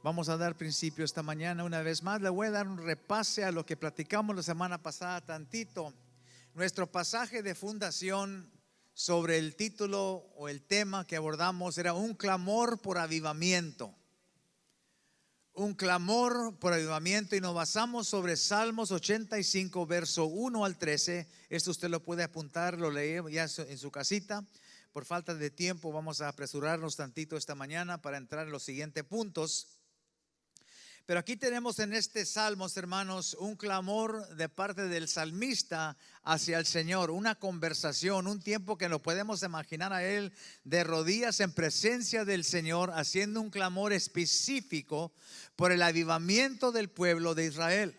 Vamos a dar principio esta mañana una vez más. Le voy a dar un repase a lo que platicamos la semana pasada tantito. Nuestro pasaje de fundación sobre el título o el tema que abordamos era un clamor por avivamiento. Un clamor por avivamiento, y nos basamos sobre Salmos 85, verso 1 al 13. Esto usted lo puede apuntar, lo lee ya en su casita. Por falta de tiempo vamos a apresurarnos tantito esta mañana para entrar en los siguientes puntos. Pero aquí tenemos en este Salmos, hermanos, un clamor de parte del salmista hacia el Señor, una conversación, un tiempo que nos podemos imaginar a él de rodillas en presencia del Señor, haciendo un clamor específico por el avivamiento del pueblo de Israel.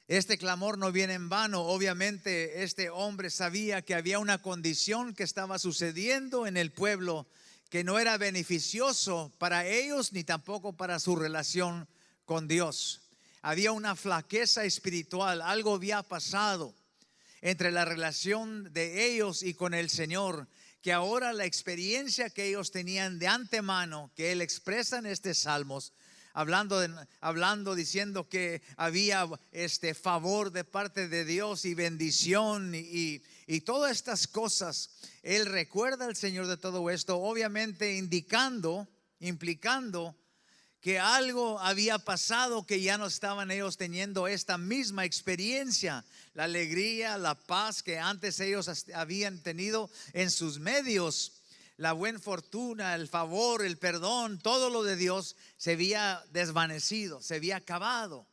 Este clamor no viene en vano. Obviamente este hombre sabía que había una condición que estaba sucediendo en el pueblo que no era beneficioso para ellos ni tampoco para su relación con Dios. Había una flaqueza espiritual, algo había pasado entre la relación de ellos y con el Señor, que ahora la experiencia que ellos tenían de antemano, que él expresa en este Salmos, hablando, diciendo que había favor de parte de Dios y bendición y todas estas cosas. Él recuerda al Señor de todo esto, obviamente implicando que algo había pasado, que ya no estaban ellos teniendo esta misma experiencia, la alegría, la paz que antes ellos habían tenido en sus medios. La buena fortuna, el favor, el perdón, todo lo de Dios se había desvanecido, se había acabado.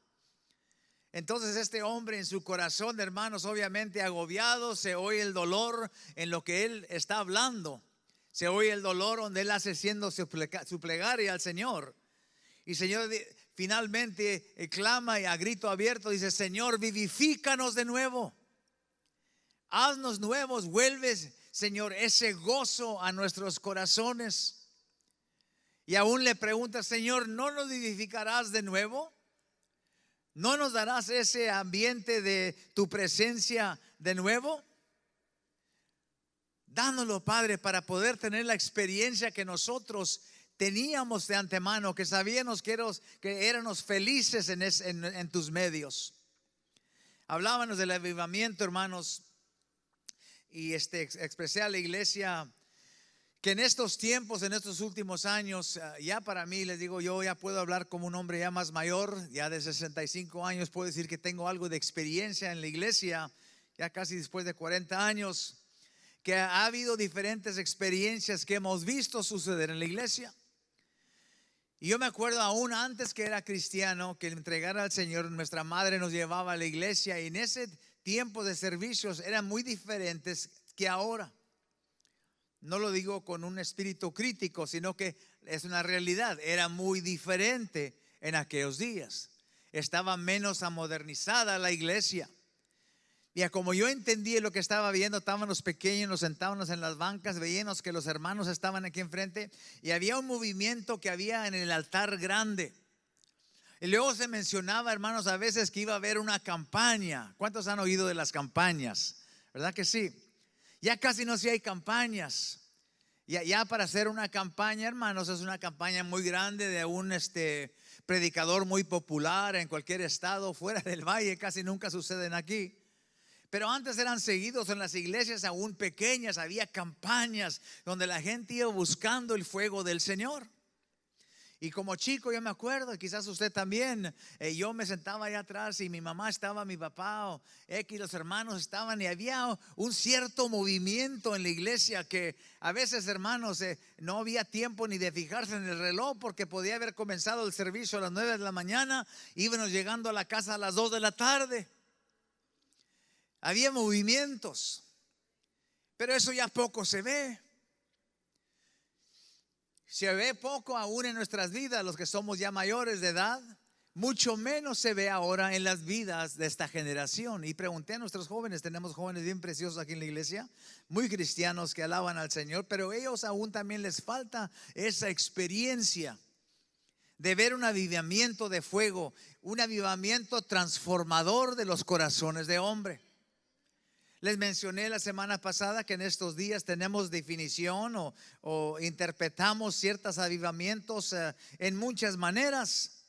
Entonces este hombre en su corazón, hermanos, obviamente agobiado, se oye el dolor en lo que él está hablando. Se oye el dolor donde él hace siendo su plegaria al Señor. Y Señor finalmente clama y a grito abierto dice: Señor, vivifícanos de nuevo. Haznos nuevos, vuelves, Señor, ese gozo a nuestros corazones. Y aún le pregunta: Señor, ¿no nos vivificarás de nuevo? ¿No nos darás ese ambiente de tu presencia de nuevo? Dánoslo, Padre, para poder tener la experiencia que nosotros teníamos de antemano, que sabíamos que éramos felices en tus medios. Hablábamos del avivamiento, hermanos, y expresé a la iglesia que en estos tiempos, en estos últimos años, ya para mí, les digo, yo ya puedo hablar como un hombre ya más mayor, ya de 65 años, puedo decir que tengo algo de experiencia en la iglesia, ya casi después de 40 años, que ha habido diferentes experiencias que hemos visto suceder en la iglesia. Y yo me acuerdo aún antes que era cristiano, que entregar al Señor, nuestra madre nos llevaba a la iglesia, y en ese tiempo de servicios eran muy diferentes que ahora. No lo digo con un espíritu crítico, sino que es una realidad. Era muy diferente en aquellos días. Estaba menos amodernizada la iglesia. Y como yo entendí lo que estaba viendo, estábamos pequeños, nos sentábamos en las bancas, veíamos que los hermanos estaban aquí enfrente y había un movimiento que había en el altar grande. Y luego se mencionaba, hermanos, a veces que iba a haber una campaña. ¿Cuántos han oído de las campañas? ¿Verdad que sí? Ya casi no sé si hay campañas. Ya para hacer una campaña, hermanos, es una campaña muy grande de un predicador muy popular en cualquier estado fuera del valle. Casi nunca suceden aquí. Pero antes eran seguidos en las iglesias aún pequeñas. Había campañas donde la gente iba buscando el fuego del Señor. Y como chico yo me acuerdo, quizás usted también, yo me sentaba allá atrás y mi mamá estaba, mi papá o los hermanos estaban, y había un cierto movimiento en la iglesia que a veces, hermanos, no había tiempo ni de fijarse en el reloj, porque podía haber comenzado el servicio a las 9 de la mañana, íbamos llegando a la casa a las 2 de la tarde. Había movimientos, pero eso ya poco se ve. Se ve poco aún en nuestras vidas, los que somos ya mayores de edad. Mucho menos se ve ahora en las vidas de esta generación. Y pregunté a nuestros jóvenes, tenemos jóvenes bien preciosos aquí en la iglesia, muy cristianos que alaban al Señor, pero ellos aún también les falta esa experiencia de ver un avivamiento de fuego, un avivamiento transformador de los corazones de hombre. Les mencioné la semana pasada que en estos días tenemos definición o interpretamos ciertos avivamientos en muchas maneras.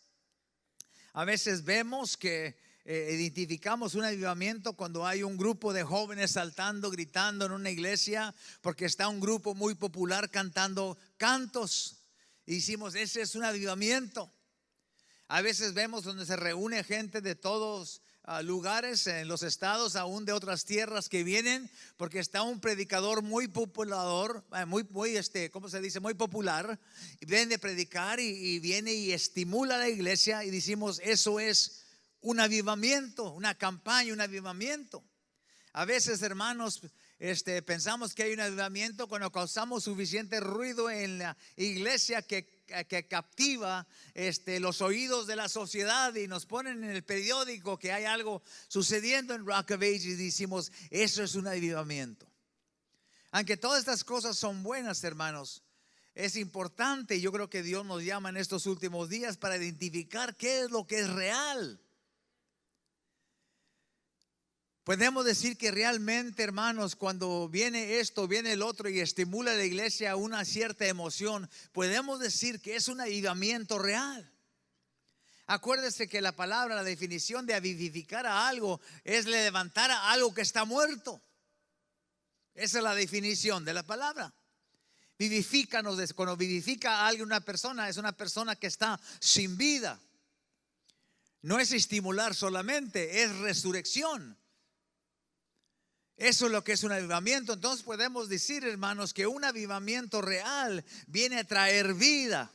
A veces vemos que identificamos un avivamiento cuando hay un grupo de jóvenes saltando, gritando en una iglesia, porque está un grupo muy popular cantando cantos. Y decimos, ese es un avivamiento. A veces vemos donde se reúne gente de todos lugares en los estados, aún de otras tierras que vienen, porque está un predicador muy popular, ¿cómo se dice? Muy popular, y viene a predicar y viene y estimula a la iglesia, y decimos, eso es un avivamiento, una campaña, un avivamiento. A veces, hermanos, pensamos que hay un avivamiento cuando causamos suficiente ruido en la iglesia que captiva los oídos de la sociedad y nos ponen en el periódico que hay algo sucediendo en Rock of Ages y decimos, eso es un avivamiento. Aunque todas estas cosas son buenas, hermanos, es importante, yo creo que Dios nos llama en estos últimos días para identificar qué es lo que es real. Podemos decir que realmente, hermanos, cuando viene esto, viene el otro y estimula a la iglesia una cierta emoción, podemos decir que es un avivamiento real. Acuérdese que la palabra, la definición de avivificar a algo es levantar a algo que está muerto. Esa es la definición de la palabra. Vivifícanos, cuando vivifica a alguien, una persona, es una persona que está sin vida. No es estimular solamente, es resurrección. Eso es lo que es un avivamiento. Entonces podemos decir, hermanos, que un avivamiento real viene a traer vida.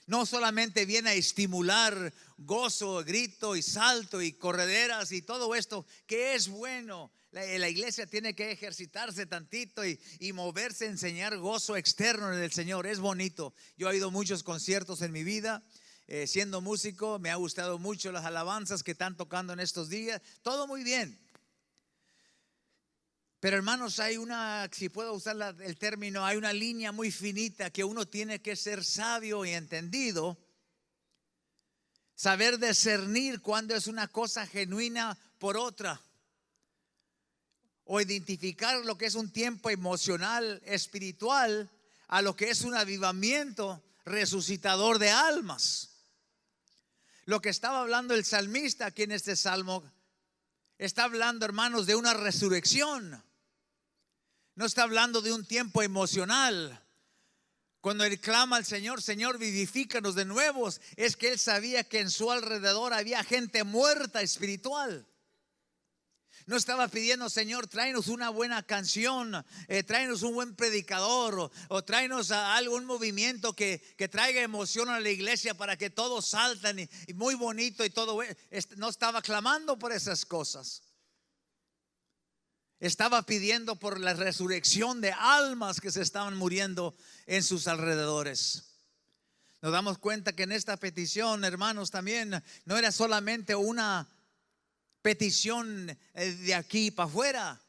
No solamente viene a estimular gozo, grito y salto y correderas y todo esto que es bueno. La iglesia tiene que ejercitarse tantito y moverse, enseñar gozo externo en el Señor. Es bonito. Yo he ido a muchos conciertos en mi vida. Siendo músico, me ha gustado mucho las alabanzas que están tocando en estos días. Todo muy bien. Pero hermanos, hay si puedo usar el término, hay una línea muy finita que uno tiene que ser sabio y entendido. Saber discernir cuando es una cosa genuina por otra. O identificar lo que es un tiempo emocional, espiritual, a lo que es un avivamiento resucitador de almas. Lo que estaba hablando el salmista aquí en este salmo, está hablando, hermanos, de una resurrección. No está hablando de un tiempo emocional. Cuando él clama al Señor, Señor, vivifícanos de nuevo, es que él sabía que en su alrededor había gente muerta espiritual. No estaba pidiendo, Señor, tráenos una buena canción, tráenos un buen predicador o tráenos algún movimiento que traiga emoción a la iglesia para que todos salten y muy bonito y todo. No estaba clamando por esas cosas. Estaba pidiendo por la resurrección de almas que se estaban muriendo en sus alrededores. Nos damos cuenta que en esta petición, hermanos, también no era solamente una petición de aquí para afuera.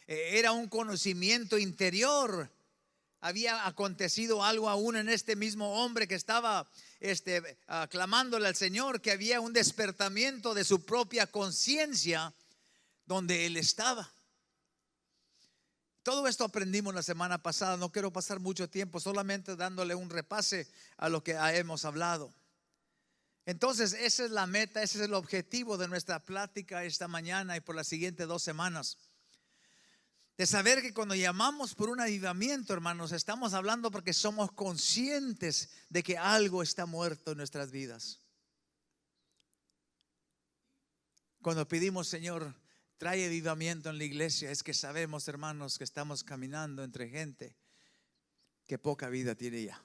Era un conocimiento interior. Había acontecido algo aún en este mismo hombre que estaba clamándole al Señor, que había un despertamiento de su propia conciencia donde él estaba. Todo esto aprendimos la semana pasada. No quiero pasar mucho tiempo, solamente dándole un repase a lo que hemos hablado. Entonces, esa es la meta, ese es el objetivo de nuestra plática esta mañana y por las siguientes 2 semanas. De saber que cuando llamamos por un avivamiento, hermanos, estamos hablando porque somos conscientes de que algo está muerto en nuestras vidas. Cuando pedimos, Señor, trae avivamiento en la iglesia, es que sabemos, hermanos, que estamos caminando entre gente que poca vida tiene ya.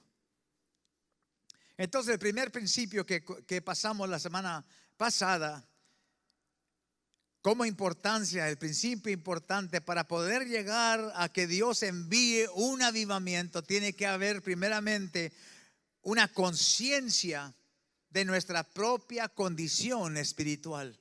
Entonces, el primer principio que pasamos la semana pasada, como importancia, el principio importante para poder llegar a que Dios envíe un avivamiento, tiene que haber primeramente una conciencia de nuestra propia condición espiritual.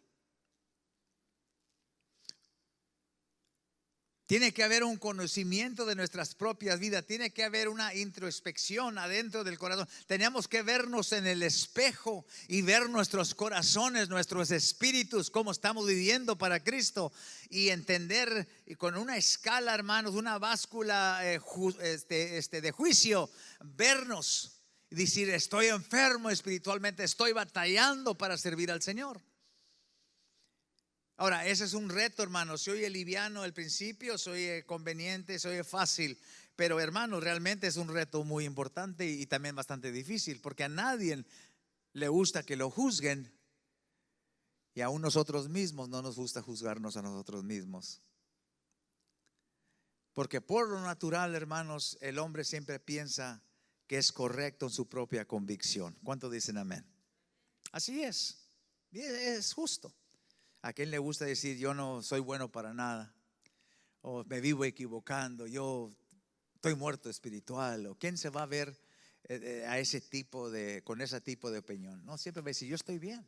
Tiene que haber un conocimiento de nuestras propias vidas. Tiene que haber una introspección adentro del corazón. Tenemos que vernos en el espejo y ver nuestros corazones, nuestros espíritus, cómo estamos viviendo para Cristo. Y entender con una escala, hermanos, una báscula de juicio, vernos y decir: estoy enfermo espiritualmente, estoy batallando para servir al Señor. Ahora, ese es un reto, hermanos. Soy liviano al principio, soy conveniente, soy fácil. Pero, hermanos, realmente es un reto muy importante y también bastante difícil, porque a nadie le gusta que lo juzguen, y aún nosotros mismos no nos gusta juzgarnos a nosotros mismos. Porque por lo natural, hermanos, el hombre siempre piensa que es correcto en su propia convicción. ¿Cuántos dicen amén? Así es, y es justo. ¿A quién le gusta decir: yo no soy bueno para nada? O me vivo equivocando, yo estoy muerto espiritual. ¿O quién se va a ver a ese tipo con ese tipo de opinión? No, siempre va a decir: yo estoy bien.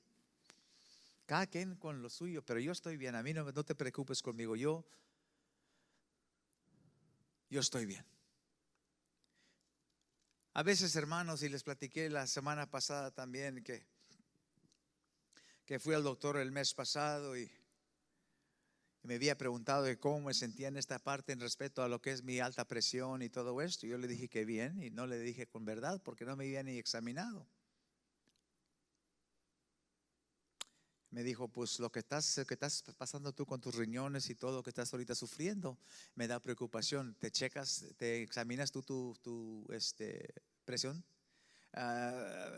Cada quien con lo suyo, pero yo estoy bien. A mí no te preocupes conmigo, yo estoy bien. A veces, hermanos, y les platiqué la semana pasada también que fui al doctor el mes pasado y me había preguntado de cómo me sentía en esta parte en respecto a lo que es mi alta presión y todo esto. Yo le dije que bien, y no le dije con verdad porque no me había ni examinado. Me dijo: pues lo que estás pasando tú con tus riñones y todo lo que estás ahorita sufriendo me da preocupación. ¿Te checas, te examinas tú tu presión?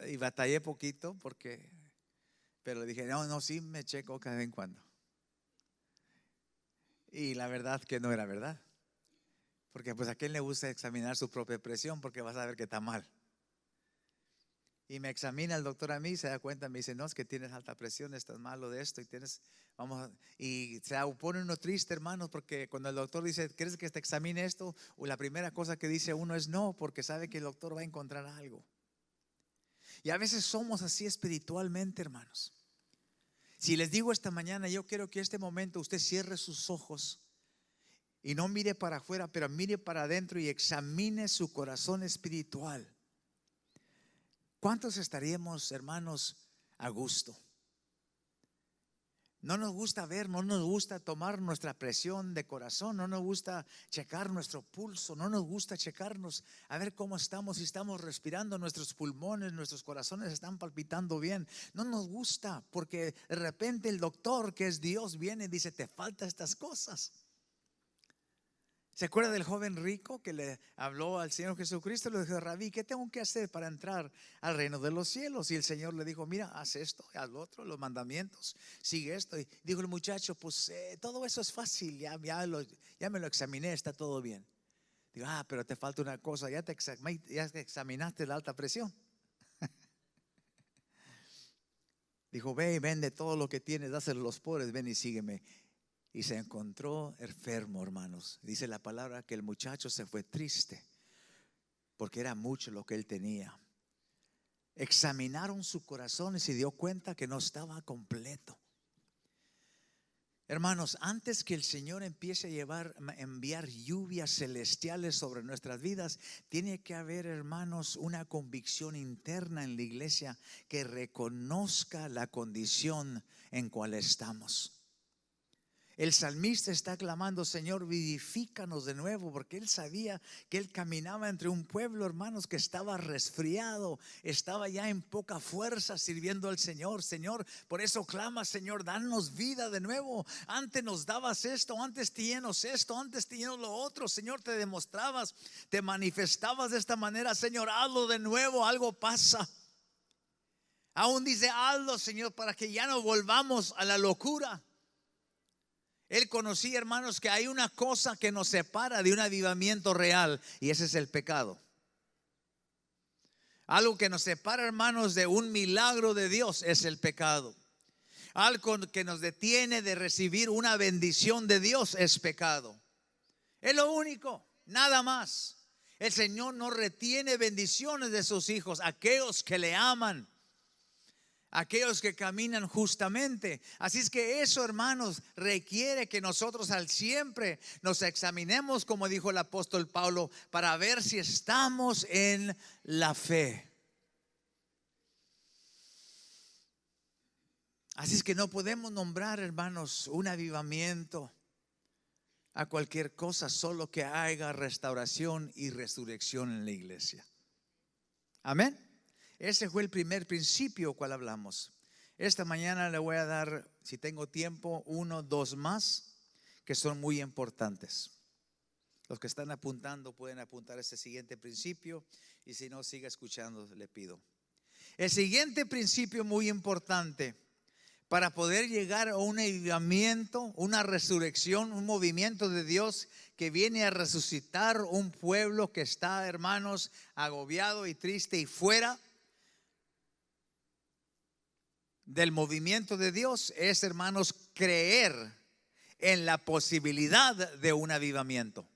Y batallé poquito pero le dije: no, sí me checo cada vez en cuando. Y la verdad que no era verdad. Porque pues a quién le gusta examinar su propia presión, porque vas a ver que está mal. Y me examina el doctor a mí, se da cuenta, me dice: no, es que tienes alta presión, estás malo de esto y se pone uno triste, hermanos, porque cuando el doctor dice: ¿quieres que te examine esto? O la primera cosa que dice uno es no, porque sabe que el doctor va a encontrar algo. Y a veces somos así espiritualmente, hermanos. Si les digo esta mañana, yo quiero que este momento usted cierre sus ojos y no mire para afuera, pero mire para adentro y examine su corazón espiritual. ¿Cuántos estaríamos, hermanos, a gusto? No nos gusta ver, no nos gusta tomar nuestra presión de corazón, no nos gusta checar nuestro pulso, no nos gusta checarnos a ver cómo estamos, si estamos respirando, nuestros pulmones, nuestros corazones están palpitando bien. No nos gusta, porque de repente el doctor, que es Dios, viene y dice: te faltan estas cosas. ¿Se acuerda del joven rico que le habló al Señor Jesucristo? Le dijo: Rabí, ¿qué tengo que hacer para entrar al reino de los cielos? Y el Señor le dijo: mira, haz esto, haz lo otro, los mandamientos, sigue esto. Y dijo el muchacho: pues todo eso es fácil, ya me lo examiné, está todo bien. Digo: pero te falta una cosa, ya te examinaste la alta presión. Dijo: ve y vende todo lo que tienes, dáselo a los pobres, ven y sígueme. Y se encontró enfermo, hermanos. Dice la palabra que el muchacho se fue triste porque era mucho lo que él tenía. Examinaron su corazón y se dio cuenta que no estaba completo. Hermanos, antes que el Señor empiece a enviar lluvias celestiales sobre nuestras vidas, tiene que haber, hermanos, una convicción interna en la iglesia que reconozca la condición en cual estamos. El salmista está clamando: Señor, vivifícanos de nuevo, porque él sabía que él caminaba entre un pueblo, hermanos, que estaba resfriado, estaba ya en poca fuerza sirviendo al Señor. Señor, por eso clama: Señor, danos vida de nuevo. Antes nos dabas esto, antes teníamos esto, antes teníamos lo otro. Señor, te demostrabas, te manifestabas de esta manera. Señor, hazlo de nuevo, algo pasa. Aún dice: hazlo, Señor, para que ya no volvamos a la locura. Él conocía, hermanos, que hay una cosa que nos separa de un avivamiento real, y ese es el pecado. Algo que nos separa, hermanos, de un milagro de Dios es el pecado. Algo que nos detiene de recibir una bendición de Dios es pecado. Es lo único, nada más. El Señor no retiene bendiciones de sus hijos, aquellos que le aman. aquellos que caminan justamente. Así es que eso, hermanos, requiere que nosotros al siempre nos examinemos, como dijo el apóstol Pablo, para ver si estamos en la fe. Así es que no podemos nombrar, hermanos, un avivamiento a cualquier cosa, solo que haya restauración y resurrección en la iglesia. Amén. Ese fue el primer principio cual hablamos. Esta mañana le voy a dar, si tengo tiempo, 1, 2 más que son muy importantes. Los que están apuntando pueden apuntar este siguiente principio, y si no, siga escuchando, le pido. El siguiente principio muy importante para poder llegar a un avivamiento, una resurrección, un movimiento de Dios que viene a resucitar un pueblo que está, hermanos, agobiado y triste y fuera del movimiento de Dios, es, hermanos, creer en la posibilidad de un avivamiento.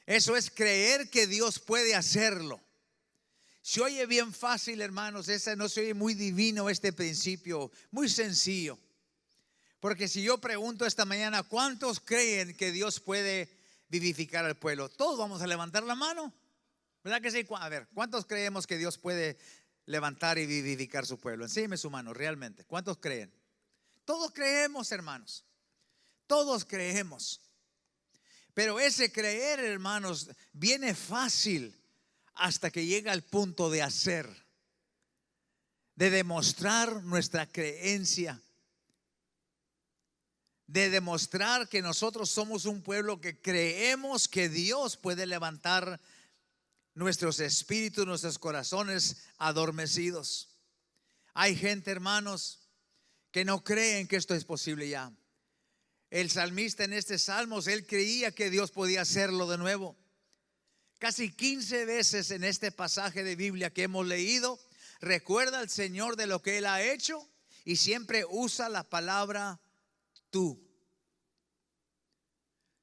Eso es creer que Dios puede hacerlo. Se oye bien fácil, hermanos, no se oye muy divino este principio, muy sencillo. Porque si yo pregunto esta mañana, ¿cuántos creen que Dios puede vivificar al pueblo? Todos vamos a levantar la mano, ¿verdad que sí? A ver, ¿cuántos creemos que Dios puede levantar y vivificar su pueblo? Encima su mano, realmente. ¿Cuántos creen? Todos creemos, hermanos. Todos creemos. Pero ese creer, hermanos, viene fácil hasta que llega al punto de hacer, de demostrar nuestra creencia, de demostrar que nosotros somos un pueblo que creemos que Dios puede levantar nuestros espíritus, nuestros corazones adormecidos. Hay gente, hermanos, que no creen que esto es posible ya. El salmista en este Salmos, él creía que Dios podía hacerlo de nuevo. Casi 15 veces en este pasaje de Biblia que hemos leído, recuerda al Señor de lo que Él ha hecho y siempre usa la palabra tú.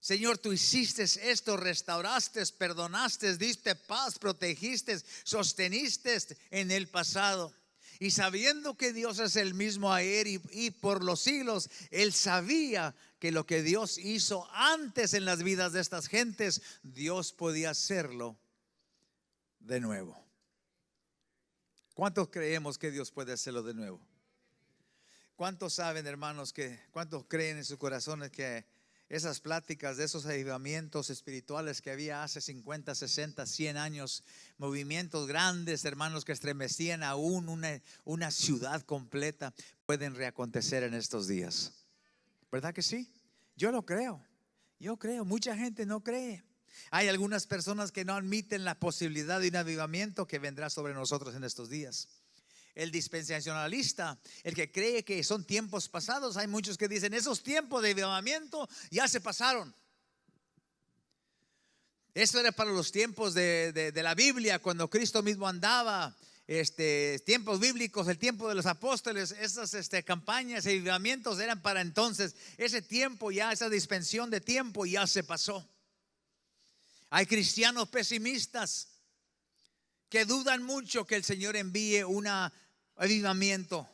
Señor, tú hiciste esto, restauraste, perdonaste, diste paz, protegiste, sosteniste en el pasado. Y sabiendo que Dios es el mismo ayer y por los siglos, él sabía que lo que Dios hizo antes en las vidas de estas gentes, Dios podía hacerlo de nuevo. ¿Cuántos creemos que Dios puede hacerlo de nuevo? ¿Cuántos saben, hermanos, cuántos creen en sus corazones que esas pláticas de esos avivamientos espirituales que había hace 50, 60, 100 años, movimientos grandes, hermanos, que estremecían aún una ciudad completa, pueden reacontecer en estos días? ¿Verdad que sí? Yo lo creo. Yo creo. Mucha gente no cree. Hay algunas personas que no admiten la posibilidad de un avivamiento que vendrá sobre nosotros en estos días. El dispensacionalista, el que cree que son tiempos pasados, hay muchos que dicen esos tiempos de avivamiento ya se pasaron. Eso era para los tiempos de la Biblia, cuando Cristo mismo andaba, tiempos bíblicos, el tiempo de los apóstoles. Esas campañas y avivamientos eran para entonces. Ese tiempo ya, esa dispensación de tiempo ya se pasó. Hay cristianos pesimistas que dudan mucho que el Señor envíe un avivamiento,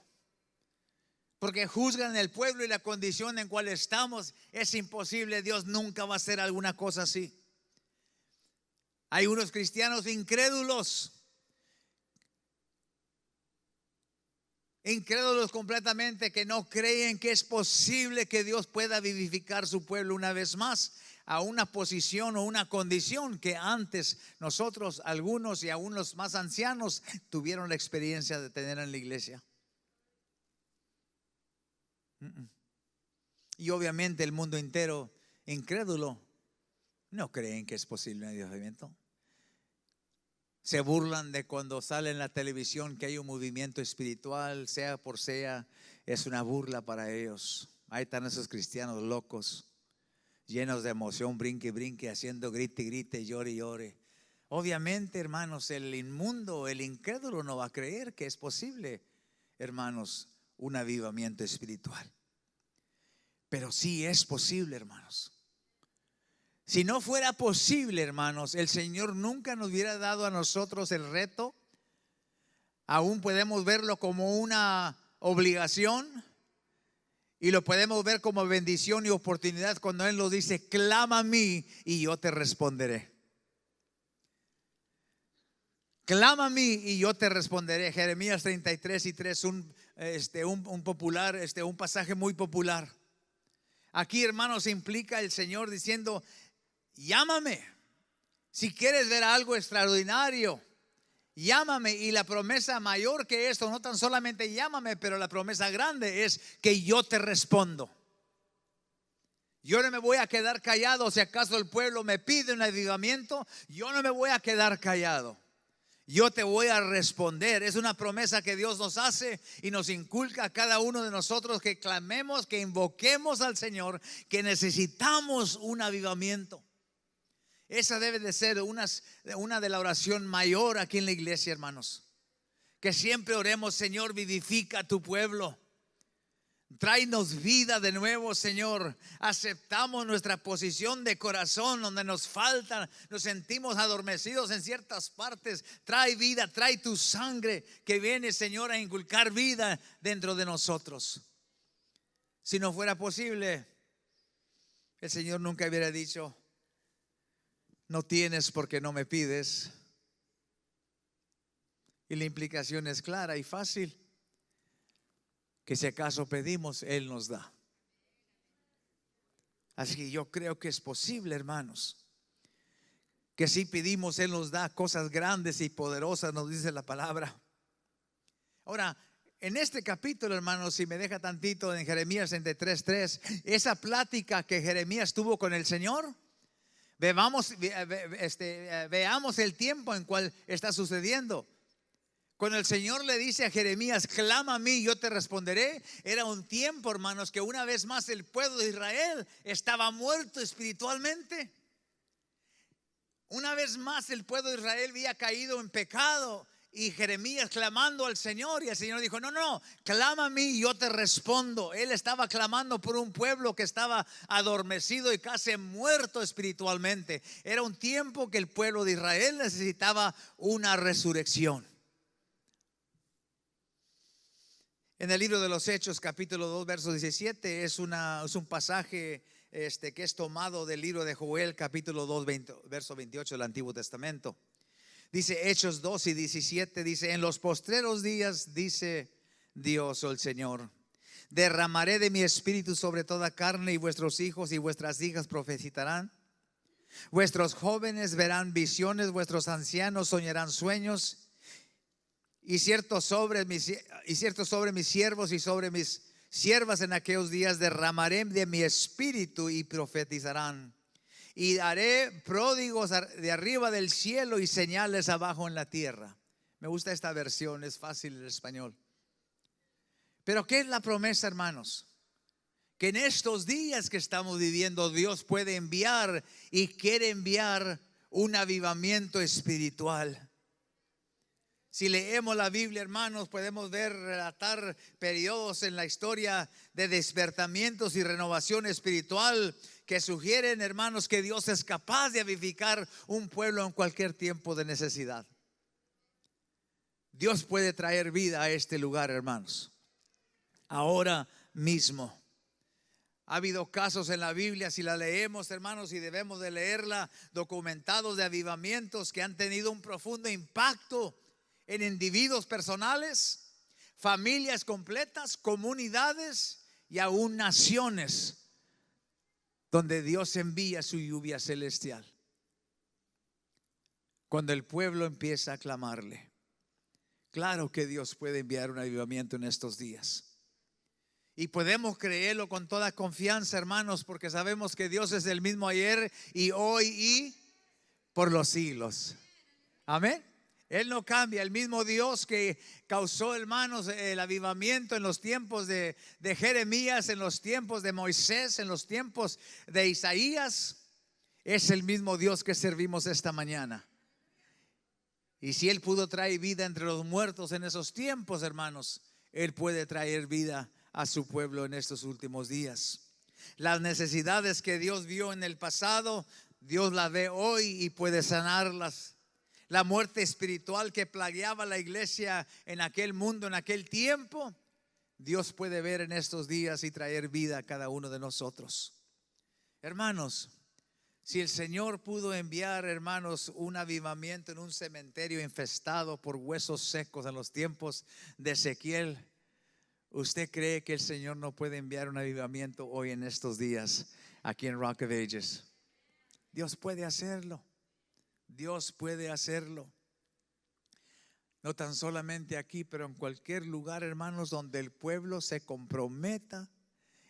porque juzgan el pueblo y la condición en cual estamos. Es imposible, Dios nunca va a hacer alguna cosa así. Hay unos cristianos incrédulos completamente, que no creen que es posible que Dios pueda vivificar su pueblo una vez más a una posición o una condición que antes nosotros, algunos y aún los más ancianos, tuvieron la experiencia de tener en la iglesia. Y obviamente el mundo entero incrédulo no creen que es posible un avivamiento. Se burlan de cuando sale en la televisión que hay un movimiento espiritual, sea por sea, es una burla para ellos. Ahí están esos cristianos locos, llenos de emoción, brinque, brinque, haciendo grite, grite, llore, llore. Obviamente, hermanos, el inmundo, el incrédulo no va a creer que es posible, hermanos, un avivamiento espiritual. Pero sí es posible, hermanos. Si no fuera posible, hermanos, el Señor nunca nos hubiera dado a nosotros el reto Aún podemos verlo como una obligación y lo podemos ver como bendición y oportunidad cuando Él nos dice: clama a mí y yo te responderé. Clama a mí y yo te responderé. Jeremías 33:3, un pasaje muy popular. Aquí, hermanos, implica el Señor diciendo: llámame. Si quieres ver algo extraordinario, llámame. Y la promesa mayor que esto, no tan solamente llámame, pero la promesa grande es que yo te respondo. Yo no me voy a quedar callado. Si acaso el pueblo me pide un avivamiento, yo no me voy a quedar callado. Yo te voy a responder. Es una promesa que Dios nos hace y nos inculca a cada uno de nosotros, que clamemos, que invoquemos al Señor, que necesitamos un avivamiento. Esa debe de ser una de la oración mayor aquí en la iglesia, hermanos. Que siempre oremos: Señor, vivifica a tu pueblo. Tráenos vida de nuevo, Señor. Aceptamos nuestra posición de corazón donde nos falta, nos sentimos adormecidos en ciertas partes. Trae vida, trae tu sangre que viene, Señor, a inculcar vida dentro de nosotros. Si no fuera posible, el Señor nunca hubiera dicho: no tienes porque no me pides. Y la implicación es clara y fácil: que si acaso pedimos, Él nos da. Así que yo creo que es posible, hermanos, que si pedimos, Él nos da cosas grandes y poderosas, nos dice la palabra. Ahora, en este capítulo, hermanos, si me deja tantito, en Jeremías 33:3, esa plática que Jeremías tuvo con el Señor, veamos el tiempo en cual está sucediendo. Cuando el Señor le dice a Jeremías: clama a mí, yo te responderé, era un tiempo, hermanos, que una vez más el pueblo de Israel estaba muerto espiritualmente. Una vez más el pueblo de Israel había caído en pecado, y Jeremías clamando al Señor, y el Señor dijo: no, clama a mí y yo te respondo. Él estaba clamando por un pueblo que estaba adormecido y casi muerto espiritualmente. Era un tiempo que el pueblo de Israel necesitaba una resurrección. En el libro de los Hechos, capítulo 2, verso 17, es un pasaje que es tomado del libro de Joel, capítulo 2, verso 28 del Antiguo Testamento. Dice Hechos 2 y 17, dice: en los postreros días, dice Dios o el Señor, derramaré de mi espíritu sobre toda carne, y vuestros hijos y vuestras hijas profetizarán. Vuestros jóvenes verán visiones, vuestros ancianos soñarán sueños. Y cierto sobre mis siervos y sobre mis siervas en aquellos días derramaré de mi espíritu y profetizarán. Y haré pródigos de arriba del cielo y señales abajo en la tierra. Me gusta esta versión, es fácil el español. Pero ¿qué es la promesa, hermanos? Que en estos días que estamos viviendo, Dios puede enviar y quiere enviar un avivamiento espiritual. Si leemos la Biblia, hermanos, podemos relatar periodos en la historia de despertamientos y renovación espiritual que sugieren, hermanos, que Dios es capaz de avivificar un pueblo en cualquier tiempo de necesidad. Dios puede traer vida a este lugar, hermanos, ahora mismo. Ha habido casos en la Biblia, si la leemos, hermanos, y debemos de leerla, documentados de avivamientos que han tenido un profundo impacto en individuos personales, familias completas, comunidades y aún naciones, donde Dios envía su lluvia celestial cuando el pueblo empieza a clamarle. Claro que Dios puede enviar un avivamiento en estos días, y podemos creerlo con toda confianza, hermanos, porque sabemos que Dios es el mismo ayer y hoy y por los siglos. Amén. Él no cambia. El mismo Dios que causó, hermanos, el avivamiento en los tiempos de Jeremías, en los tiempos de Moisés, en los tiempos de Isaías, es el mismo Dios que servimos esta mañana. Y si Él pudo traer vida entre los muertos en esos tiempos, hermanos, Él puede traer vida a su pueblo en estos últimos días. Las necesidades que Dios vio en el pasado, Dios las ve hoy y puede sanarlas. la muerte espiritual que plagueaba la iglesia en aquel mundo, en aquel tiempo, Dios puede ver en estos días y traer vida a cada uno de nosotros. Hermanos, si el Señor pudo enviar, hermanos, un avivamiento en un cementerio infestado por huesos secos en los tiempos de Ezequiel, ¿usted cree que el Señor no puede enviar un avivamiento hoy en estos días aquí en Rock of Ages? Dios puede hacerlo. Dios puede hacerlo. No tan solamente aquí, pero en cualquier lugar, hermanos, donde el pueblo se comprometa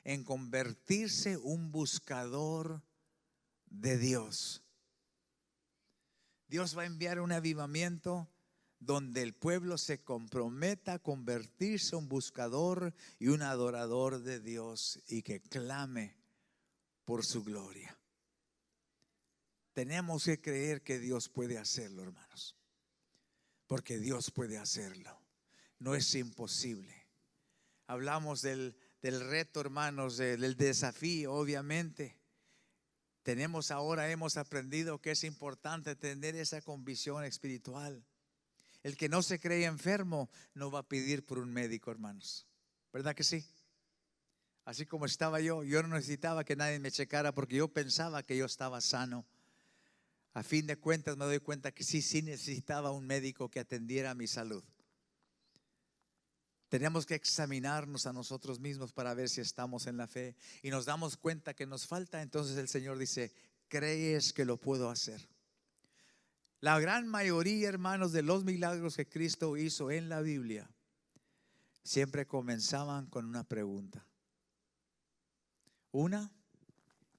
en convertirse un buscador de Dios. Dios va a enviar un avivamiento donde el pueblo se comprometa a convertirse un buscador y un adorador de Dios y que clame por su gloria. Tenemos que creer que Dios puede hacerlo, hermanos, porque Dios puede hacerlo. No es imposible. Hablamos del reto, hermanos, del desafío, obviamente. Hemos aprendido que es importante tener esa convicción espiritual. El que no se cree enfermo no va a pedir por un médico, hermanos. ¿Verdad que sí? Así como estaba yo no necesitaba que nadie me checara porque yo pensaba que yo estaba sano. A fin de cuentas me doy cuenta que sí necesitaba un médico que atendiera mi salud. Tenemos que examinarnos a nosotros mismos para ver si estamos en la fe y nos damos cuenta que nos falta. Entonces el Señor dice: ¿crees que lo puedo hacer? La gran mayoría, hermanos, de los milagros que Cristo hizo en la Biblia siempre comenzaban con una pregunta. Una,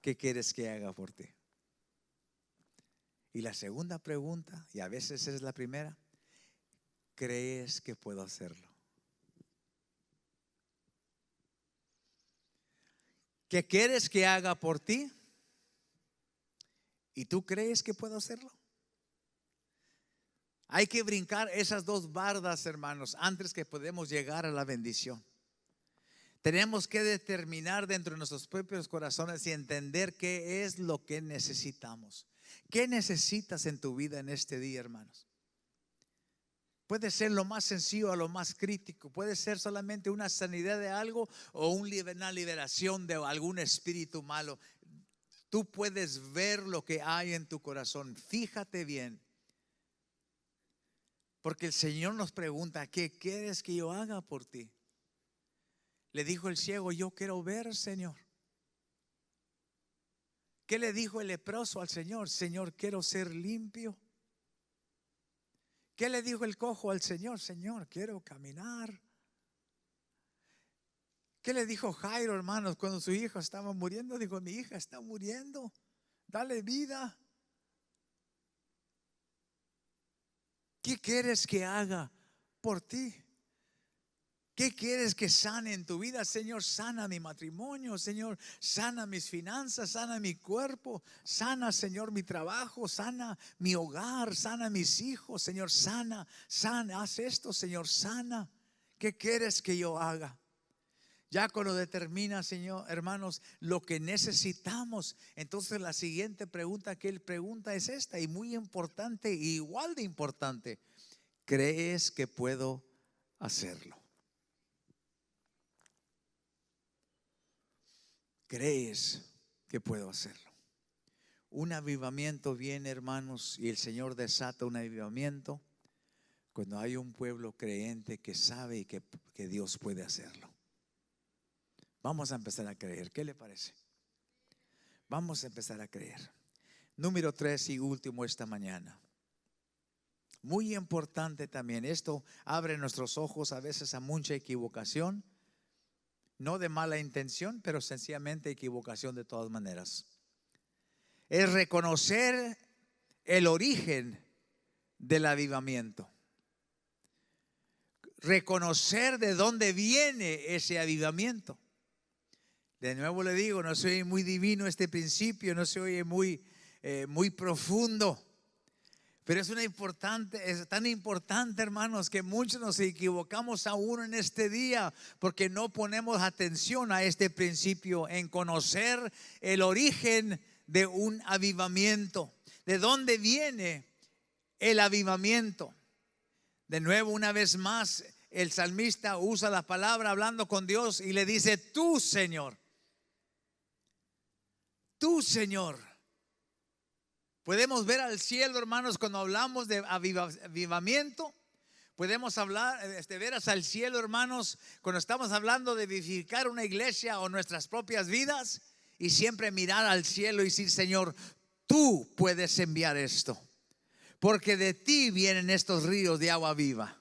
¿qué quieres que haga por ti? Y la segunda pregunta, y a veces es la primera, ¿crees que puedo hacerlo? ¿Qué quieres que haga por ti? ¿Y tú crees que puedo hacerlo? Hay que brincar esas dos bardas, hermanos, antes que podemos llegar a la bendición. Tenemos que determinar dentro de nuestros propios corazones y entender qué es lo que necesitamos. ¿Qué necesitas en tu vida en este día, hermanos? Puede ser lo más sencillo a lo más crítico. Puede ser solamente una sanidad de algo o una liberación de algún espíritu malo. Tú puedes ver lo que hay en tu corazón. Fíjate bien. Porque el Señor nos pregunta: ¿qué quieres que yo haga por ti? Le dijo el ciego: yo quiero ver, Señor. ¿Qué le dijo el leproso al Señor? Señor, quiero ser limpio. ¿Qué le dijo el cojo al Señor? Señor, quiero caminar. ¿Qué le dijo Jairo, hermanos, cuando su hija estaba muriendo? Dijo: mi hija está muriendo, dale vida. ¿Qué quieres que haga por ti? ¿Qué quieres que sane en tu vida? Señor, sana mi matrimonio. Señor, sana mis finanzas, sana mi cuerpo. Sana, Señor, mi trabajo. Sana mi hogar, sana mis hijos. Señor, sana, haz esto, Señor, sana. ¿Qué quieres que yo haga? Ya cuando determina, Señor, hermanos, lo que necesitamos, entonces la siguiente pregunta que Él pregunta es esta, y muy importante, igual de importante: ¿crees que puedo hacerlo? ¿Crees que puedo hacerlo? Un avivamiento viene, hermanos, y el Señor desata un avivamiento cuando hay un pueblo creyente que sabe y que Dios puede hacerlo. Vamos a empezar a creer. ¿Qué le parece? Vamos a empezar a creer. Número 3 y último esta mañana. Muy importante también. Esto abre nuestros ojos a veces a mucha equivocación. No de mala intención, pero sencillamente equivocación de todas maneras. Es reconocer el origen del avivamiento. Reconocer de dónde viene ese avivamiento. De nuevo le digo, no se oye muy divino este principio, no se oye muy profundo. Pero es tan importante, hermanos, que muchos nos equivocamos aún en este día porque no ponemos atención a este principio en conocer el origen de un avivamiento. ¿De dónde viene el avivamiento. De nuevo, una vez más, el salmista usa la palabra hablando con Dios y le dice: tú, Señor, tú, Señor. Podemos ver al cielo, hermanos, cuando hablamos de avivamiento. Podemos hablar, ver hacia el cielo, hermanos, cuando estamos hablando de vivificar una iglesia o nuestras propias vidas, y siempre mirar al cielo y decir: Señor, tú puedes enviar esto, porque de ti vienen estos ríos de agua viva.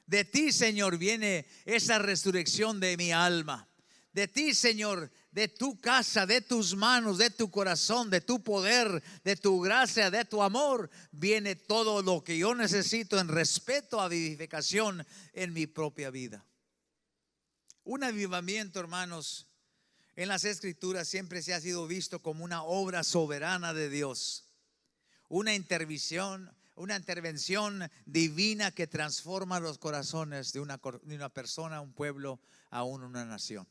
De ti, Señor, viene esa resurrección de mi alma. De ti, Señor, de tu casa, de tus manos, de tu corazón, de tu poder, de tu gracia, de tu amor, viene todo lo que yo necesito en respeto a vivificación en mi propia vida. Un avivamiento, hermanos, en las Escrituras siempre se ha sido visto como una obra soberana de Dios. Una intervención divina que transforma los corazones de una persona, un pueblo, aún una nación.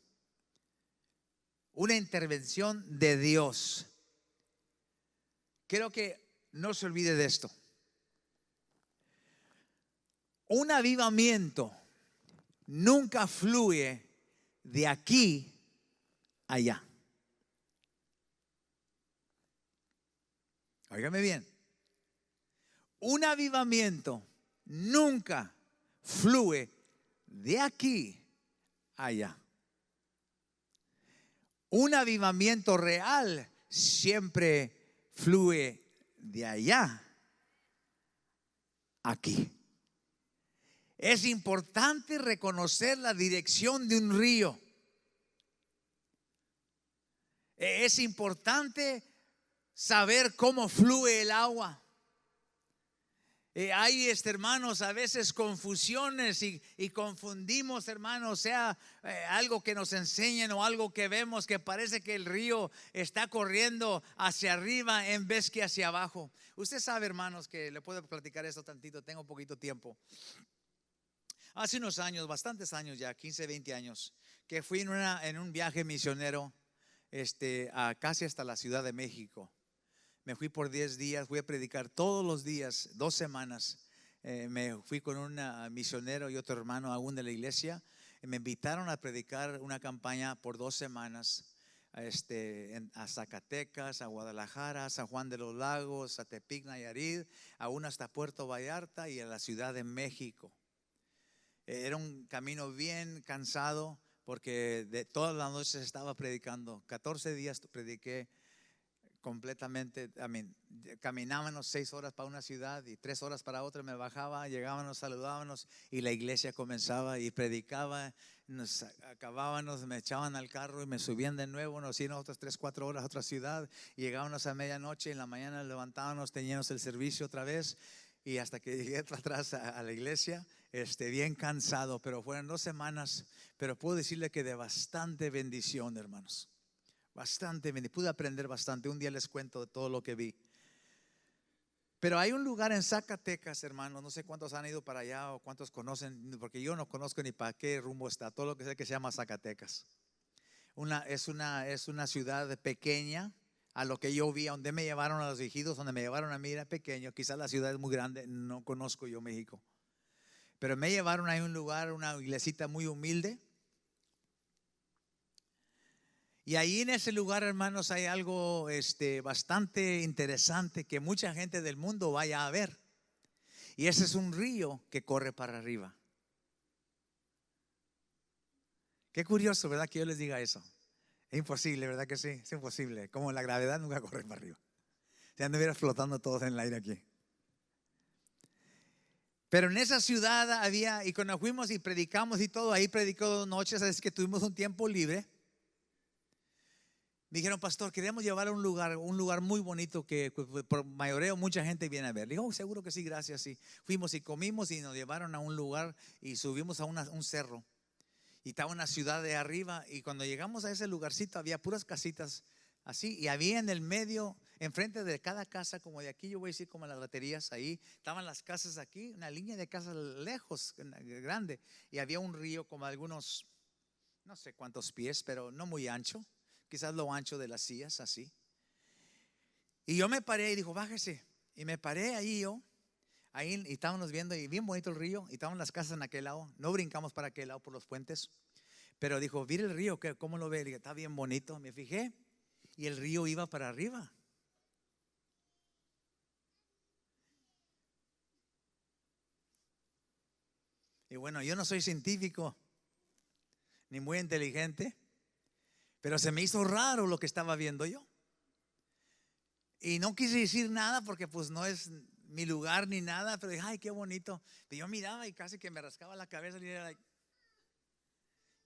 Una intervención de Dios. Quiero que no se olvide de esto. Un avivamiento nunca fluye de aquí a allá. Óigame bien. Un avivamiento nunca fluye de aquí a allá. Un avivamiento real siempre fluye de allá a aquí. Es importante reconocer la dirección de un río. Es importante saber cómo fluye el agua. Hay, hermanos, a veces confusiones y confundimos, hermanos, sea algo que nos enseñan o algo que vemos, que parece que el río está corriendo hacia arriba en vez que hacia abajo. Usted sabe, hermanos, que le puedo platicar esto tantito, tengo poquito tiempo. Hace unos años, bastantes años ya, 15, 20 años, que fui en un viaje misionero casi hasta la Ciudad de México. Me fui por 10 días, fui a predicar todos los días, 2 semanas. Me fui con un misionero y otro hermano aún de la iglesia. Me invitaron a predicar una campaña por 2 semanas a Zacatecas, a Guadalajara, a San Juan de los Lagos, a Tepic, Nayarit, aún hasta Puerto Vallarta y a la Ciudad de México. Era un camino bien cansado porque de todas las noches estaba predicando. 14 días prediqué completamente. Caminábamos 6 horas para una ciudad y 3 horas para otra. Me bajaba, llegábamos, saludábamos y la iglesia comenzaba y predicaba. Nos acabábamos, me echaban al carro y me subían de nuevo. Nos iban otras 3, 4 horas a otra ciudad. Y llegábamos a medianoche y en la mañana levantábamos, teníamos el servicio otra vez. Y hasta que llegué para atrás a la iglesia, bien cansado, pero fueron 2 semanas. Pero puedo decirle que de bastante bendición, hermanos. Bastante bendición. Pude aprender bastante. Un día les cuento de todo lo que vi. Pero hay un lugar en Zacatecas, hermanos. No sé cuántos han ido para allá o cuántos conocen, porque yo no conozco ni para qué rumbo está. Todo lo que sé que se llama Zacatecas. Es una ciudad pequeña. A lo que yo vi, a donde me llevaron a los ejidos, donde me llevaron a mí era pequeño. Quizás la ciudad es muy grande, no conozco yo México. Pero me llevaron a un lugar, una iglesita muy humilde. Y ahí en ese lugar, hermanos, hay algo bastante interesante que mucha gente del mundo vaya a ver. Y ese es un río que corre para arriba. Qué curioso, ¿verdad? Que yo les diga eso. Es imposible, ¿verdad que sí? Es imposible. Como la gravedad nunca corre para arriba. Se anduviera flotando todos en el aire aquí. Pero en esa ciudad había, y cuando fuimos y predicamos y todo, ahí predicó 2 noches, es que tuvimos un tiempo libre. Me dijeron: pastor, queremos llevar a un lugar muy bonito que por mayoreo mucha gente viene a ver. Le digo: seguro que sí, gracias. Sí. Fuimos y comimos y nos llevaron a un lugar y subimos a un cerro. Y estaba una ciudad de arriba, y cuando llegamos a ese lugarcito había puras casitas así, y había en el medio, enfrente de cada casa, como de aquí yo voy a decir como las baterías, ahí estaban las casas aquí, una línea de casas lejos, grande, y había un río como algunos, no sé cuántos pies, pero no muy ancho, quizás lo ancho de las sillas así. Y yo me paré y dijo: bájese. Y me paré ahí yo. Ahí y estábamos viendo y bien bonito el río y estaban las casas en aquel lado. No brincamos para aquel lado por los puentes. Pero dijo, mire el río, ¿cómo lo ve? Le dije, está bien bonito. Me fijé y el río iba para arriba. Y bueno, yo no soy científico ni muy inteligente, pero se me hizo raro lo que estaba viendo yo. Y no quise decir nada porque pues no es mi lugar ni nada, pero dije, ay, qué bonito. Pero yo miraba y casi que me rascaba la cabeza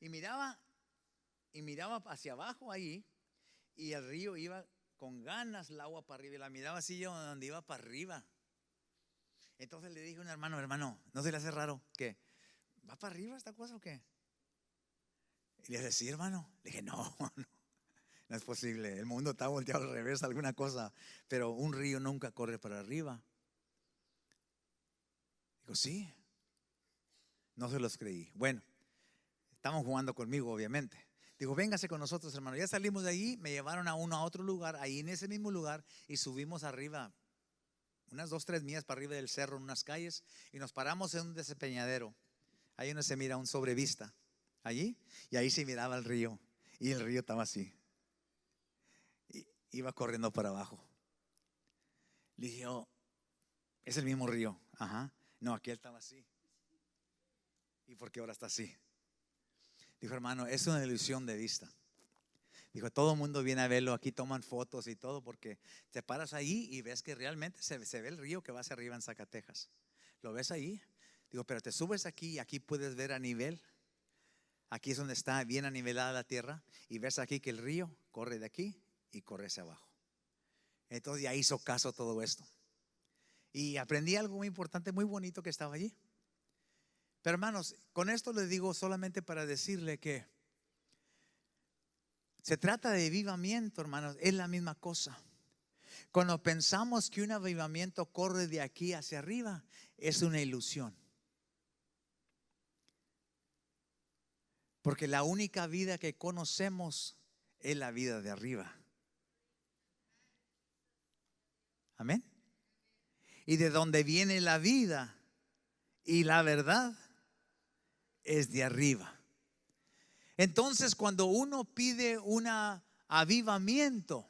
y miraba hacia abajo ahí y el río iba con ganas el agua para arriba y la miraba así yo donde iba para arriba. Entonces le dije a un hermano, ¿no se le hace raro que va para arriba esta cosa o qué? Y le dije, sí, hermano. Le dije, no es posible. El mundo está volteado al revés, alguna cosa. Pero un río nunca corre para arriba. Digo, sí. No se los creí. Bueno, estaban jugando conmigo, obviamente. Digo, véngase con nosotros, hermano. Ya salimos de ahí, me llevaron a otro lugar, ahí en ese mismo lugar, y subimos arriba, unas 2-3 millas para arriba del cerro, en unas calles, y nos paramos en un despeñadero. Ahí uno se mira un sobrevista allí, y ahí se miraba el río, y el río estaba así, y iba corriendo para abajo. Le dije, oh, es el mismo río. Ajá, no, aquel estaba así. ¿Y por qué ahora está así? Dijo, hermano, es una ilusión de vista. Dijo, todo el mundo viene a verlo, aquí toman fotos y todo, porque te paras ahí y ves que realmente se ve el río que va hacia arriba en Zacatecas. ¿Lo ves ahí? Digo, pero te subes aquí y aquí puedes ver a nivel. Aquí es donde está bien anivelada la tierra y ves aquí que el río corre de aquí y corre hacia abajo. Entonces ya hizo caso a todo esto. Y aprendí algo muy importante, muy bonito que estaba allí. Pero hermanos, con esto les digo solamente para decirle que se trata de avivamiento, hermanos, es la misma cosa. Cuando pensamos que un avivamiento corre de aquí hacia arriba, es una ilusión. Porque la única vida que conocemos es la vida de arriba. Amén. Y de donde viene la vida y la verdad es de arriba. Entonces, cuando uno pide un avivamiento,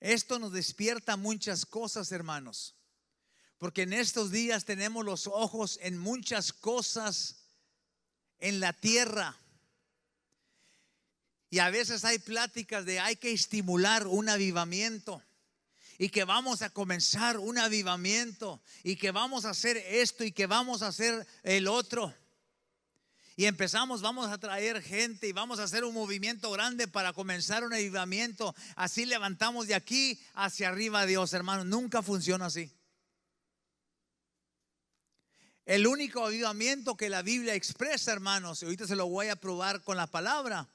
esto nos despierta muchas cosas, hermanos. Porque en estos días tenemos los ojos en muchas cosas en la tierra. Y a veces hay pláticas de hay que estimular un avivamiento. Y que vamos a comenzar un avivamiento. Y que vamos a hacer esto y que vamos a hacer el otro. Y empezamos, vamos a traer gente y vamos a hacer un movimiento grande para comenzar un avivamiento. Así levantamos de aquí hacia arriba a Dios, hermanos. Nunca funciona así. El único avivamiento que la Biblia expresa, hermanos, y ahorita se lo voy a probar con la palabra,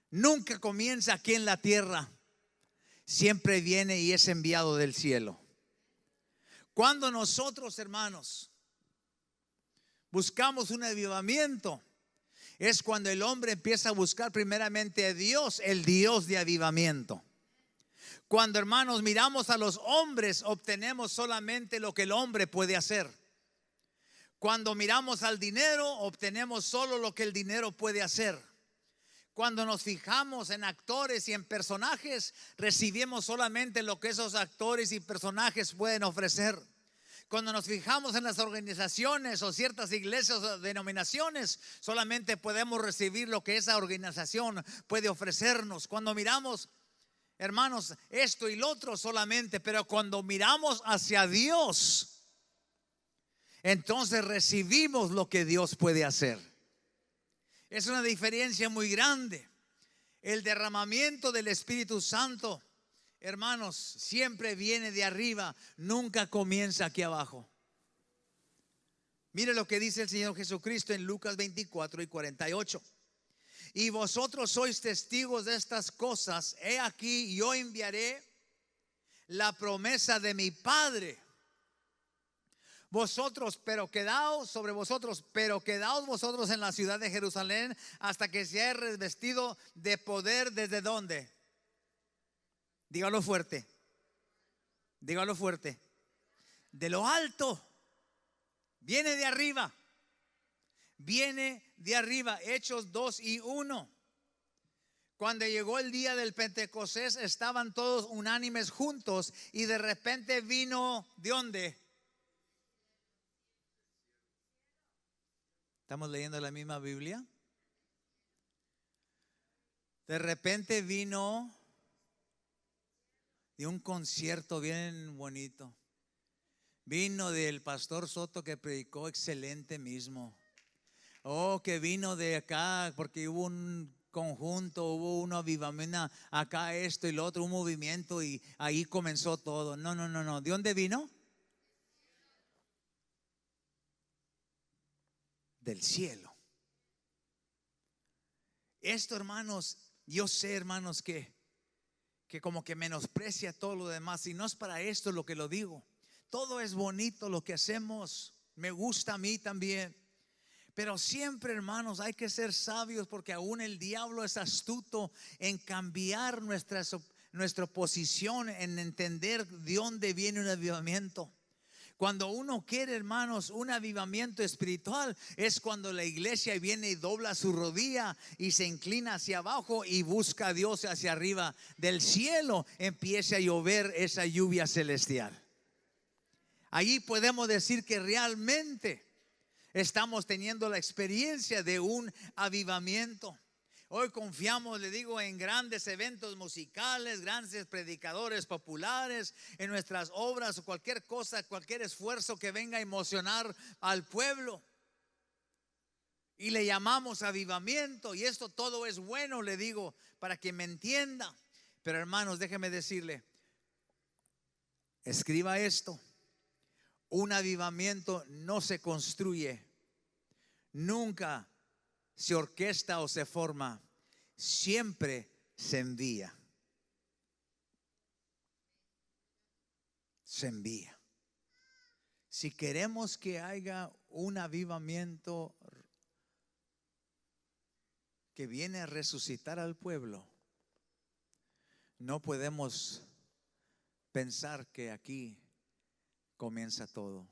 nunca comienza aquí en la tierra. Siempre viene y es enviado del cielo. Cuando nosotros, hermanos, buscamos un avivamiento, es cuando el hombre empieza a buscar primeramente a Dios, el Dios de avivamiento. Cuando, hermanos, miramos a los hombres, obtenemos solamente lo que el hombre puede hacer. Cuando miramos al dinero, obtenemos solo lo que el dinero puede hacer. Cuando nos fijamos en actores y en personajes, recibimos solamente lo que esos actores y personajes pueden ofrecer. Cuando nos fijamos en las organizaciones o ciertas iglesias o denominaciones, solamente podemos recibir lo que esa organización puede ofrecernos. Cuando miramos, hermanos, esto y lo otro solamente, pero cuando miramos hacia Dios, entonces recibimos lo que Dios puede hacer. Es una diferencia muy grande. El derramamiento del Espíritu Santo, hermanos, siempre viene de arriba, nunca comienza aquí abajo. Mire lo que dice el Señor Jesucristo en Lucas 24:48. Y vosotros sois testigos de estas cosas. He aquí, yo enviaré la promesa de mi Padre. Vosotros, pero quedaos vosotros en la ciudad de Jerusalén hasta que seáis revestido de poder. ¿Desde dónde? Dígalo fuerte. Dígalo fuerte. de lo alto. Viene de arriba. Viene de arriba. Hechos 2:1. Cuando llegó el día del Pentecostés, estaban todos unánimes juntos y de repente vino, ¿de dónde? ¿Estamos leyendo la misma Biblia? De repente vino de un concierto bien bonito. Vino del pastor Soto, que predicó excelente mismo. Oh, que vino de acá porque hubo un conjunto, hubo un avivamiento acá, esto y lo otro, un movimiento, y ahí comenzó todo. No. ¿De dónde vino? Del cielo. Esto, hermanos, yo sé, hermanos, que como que menosprecia todo lo demás, y no es para esto lo que lo digo. Todo es bonito lo que hacemos, me gusta a mí también. Pero siempre, hermanos, hay que ser sabios, porque aún el diablo es astuto en cambiar nuestra posición, en entender de dónde viene un avivamiento. Cuando uno quiere, hermanos, un avivamiento espiritual, es cuando la iglesia viene y dobla su rodilla y se inclina hacia abajo y busca a Dios hacia arriba. Del cielo empieza a llover esa lluvia celestial. Allí podemos decir que realmente estamos teniendo la experiencia de un avivamiento. Hoy confiamos, le digo, en grandes eventos musicales, grandes predicadores populares, en nuestras obras o cualquier cosa, cualquier esfuerzo que venga a emocionar al pueblo. Y le llamamos avivamiento, y esto todo es bueno, le digo, para que me entienda. Pero hermanos, déjeme decirle, escriba esto: un avivamiento no se construye, nunca se orquesta o se forma, siempre se envía. Se envía. Si queremos que haya un avivamiento que viene a resucitar al pueblo, no podemos pensar que aquí comienza todo.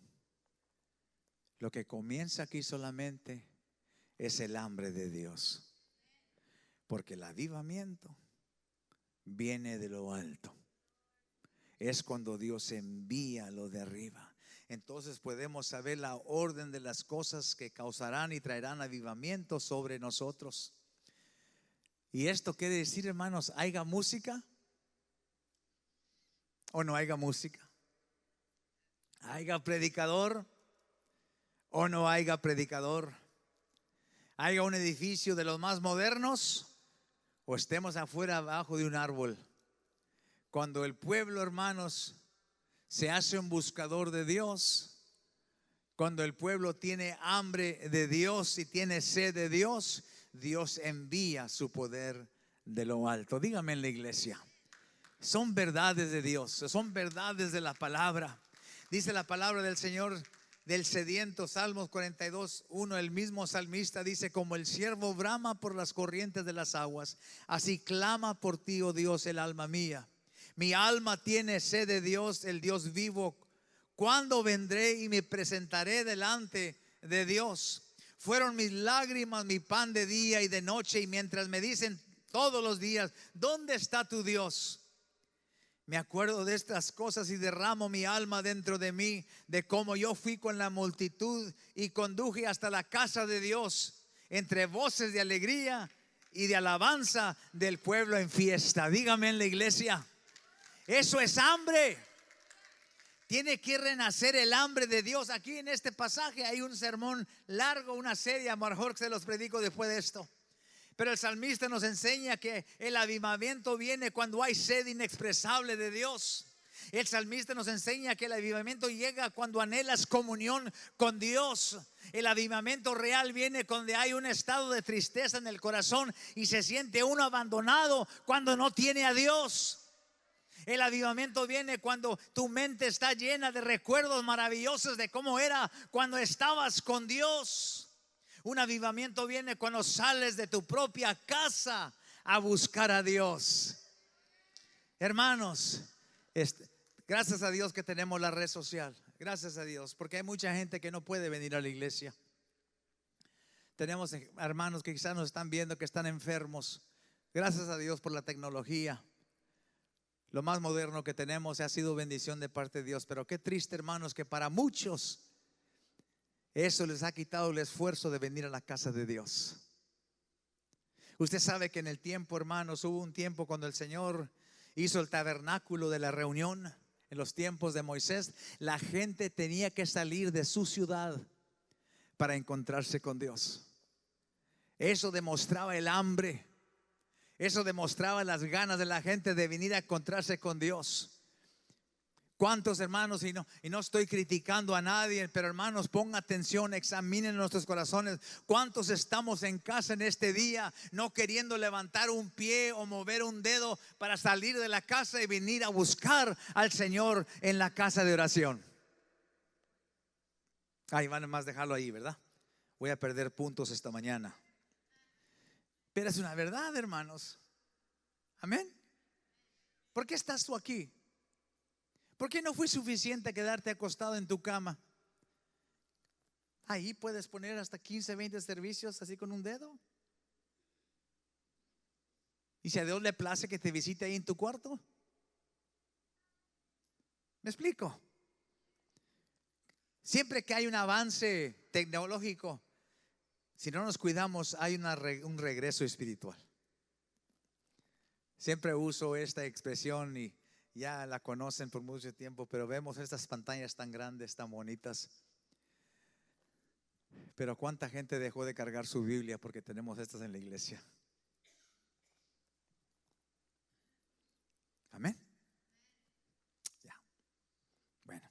Lo que comienza aquí solamente es el hambre de Dios, porque el avivamiento viene de lo alto. Es cuando Dios envía lo de arriba. Entonces podemos saber la orden de las cosas que causarán y traerán avivamiento sobre nosotros. Y esto quiere decir, hermanos, ¿haya música o no haya música? ¿Haya predicador o no haya predicador? ¿Haya un edificio de los más modernos o estemos afuera abajo de un árbol? Cuando el pueblo, hermanos, se hace un buscador de Dios, cuando el pueblo tiene hambre de Dios y tiene sed de Dios, Dios envía su poder de lo alto. Dígame en la iglesia, son verdades de Dios, son verdades de la palabra. Dice la palabra del Señor del sediento, Salmos 42:1, el mismo salmista dice: como el ciervo brama por las corrientes de las aguas, así clama por ti, oh Dios, el alma mía. Mi alma tiene sed de Dios, el Dios vivo. ¿Cuándo vendré y me presentaré delante de Dios? Fueron mis lágrimas mi pan de día y de noche, y mientras me dicen todos los días: ¿dónde está tu Dios? Me acuerdo de estas cosas y derramo mi alma dentro de mí, de cómo yo fui con la multitud y conduje hasta la casa de Dios, entre voces de alegría y de alabanza del pueblo en fiesta. Dígame en la iglesia, eso es hambre. Tiene que renacer el hambre de Dios. Aquí en este pasaje hay un sermón largo, una serie, a lo mejor se los predico después de esto. Pero el salmista nos enseña que el avivamiento viene cuando hay sed inexpresable de Dios. El salmista nos enseña que el avivamiento llega cuando anhelas comunión con Dios. El avivamiento real viene cuando hay un estado de tristeza en el corazón y se siente uno abandonado cuando no tiene a Dios. El avivamiento viene cuando tu mente está llena de recuerdos maravillosos de cómo era cuando estabas con Dios. Un avivamiento viene cuando sales de tu propia casa a buscar a Dios. Hermanos, gracias a Dios que tenemos la red social. Gracias a Dios, porque hay mucha gente que no puede venir a la iglesia. Tenemos hermanos que quizás nos están viendo que están enfermos. Gracias a Dios por la tecnología. Lo más moderno que tenemos ha sido bendición de parte de Dios. Pero qué triste, hermanos, que para muchos eso les ha quitado el esfuerzo de venir a la casa de Dios. Usted sabe que en el tiempo, hermanos, hubo un tiempo cuando el Señor hizo el tabernáculo de la reunión. En los tiempos de Moisés, la gente tenía que salir de su ciudad para encontrarse con Dios. Eso demostraba el hambre. Eso demostraba las ganas de la gente de venir a encontrarse con Dios. ¿Cuántos, hermanos? Y no estoy criticando a nadie, pero hermanos, pongan atención, examinen nuestros corazones. ¿Cuántos estamos en casa en este día no queriendo levantar un pie o mover un dedo para salir de la casa y venir a buscar al Señor en la casa de oración? Ahí van más, dejarlo ahí, ¿verdad? Voy a perder puntos esta mañana. Pero es una verdad, hermanos. Amén. ¿Por qué estás tú aquí? ¿Por qué no fue suficiente quedarte acostado en tu cama? Ahí puedes poner hasta 15, 20 servicios así con un dedo. Y si a Dios le place que te visite ahí en tu cuarto. ¿Me explico? Siempre que hay un avance tecnológico, si no nos cuidamos, hay un regreso espiritual. Siempre uso esta expresión y ya la conocen por mucho tiempo, pero vemos estas pantallas tan grandes, tan bonitas. Pero ¿cuánta gente dejó de cargar su Biblia porque tenemos estas en la iglesia? Amén. Ya. Bueno.